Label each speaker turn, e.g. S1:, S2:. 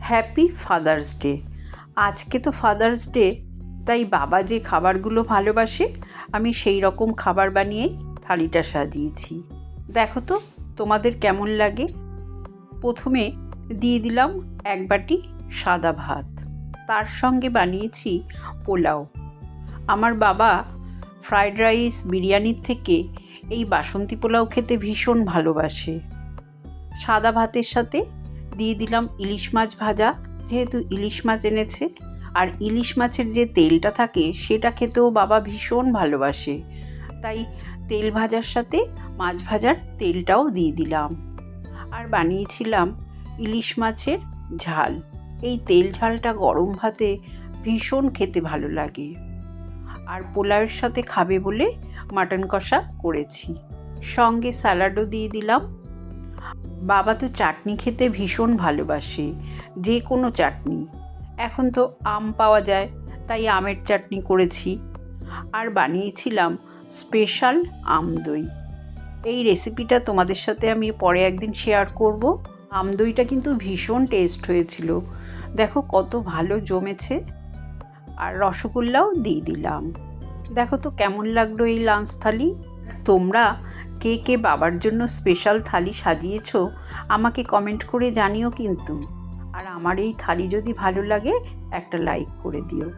S1: Happy father's day. আজকে তো father's day, তাই বাবা যে খাবারগুলো ভালোবাসে আমি সেই রকম খাবার বানিয়েই থালিটা সাজিয়েছি। দেখো তো তোমাদের কেমন লাগে। প্রথমে দিয়ে দিলাম এক বাটি সাদা ভাত, তার সঙ্গে বানিয়েছি পোলাও। আমার বাবা ফ্রায়েড রাইস বিরিয়ানির থেকে এই বাসন্তী পোলাও খেতে ভীষণ ভালোবাসে। সাদা ভাতের সাথে দিয়ে দিলাম ইলিশ মাছ ভাজা, যেহেতু ইলিশ মাছ এনেছে, আর ইলিশ মাছের যে তেলটা থাকে সেটা খেতেও বাবা ভীষণ ভালোবাসে, তাই তেল ভাজার সাথে মাছ ভাজার তেলটাও দিয়ে দিলাম। আর বানিয়েছিলাম ইলিশ মাছের ঝাল। এই তেল ঝালটা গরম ভাতে ভীষণ খেতে ভালো লাগে। আর পোলাওয়ের সাথে খাবে বলে মাটন কষা করেছি, সঙ্গে স্যালাডও দিয়ে দিলাম। বাবা তো চাটনি খেতে ভীষণ ভালোবাসে, যে কোনো চাটনি। এখন তো আম পাওয়া যায়, তাই আমের চাটনি করেছি। আর বানিয়েছিলাম স্পেশাল আম দই। এই রেসিপিটা তোমাদের সাথে আমি পরে একদিন শেয়ার করব। আম দইটা কিন্তু ভীষণ টেস্ট হয়েছিল, দেখো কত ভালো জমেছে। আর রসগোল্লাও দিয়ে দিলাম। দেখো তো কেমন লাগলো এই লাঞ্চ থালি। তোমরা কে কে বাবার জন্য স্পেশাল থালি সাজিয়েছো আমাকে কমেন্ট করে জানিও কিন্তু। আর আমার এই থালি যদি ভালো লাগে একটা লাইক করে দিও।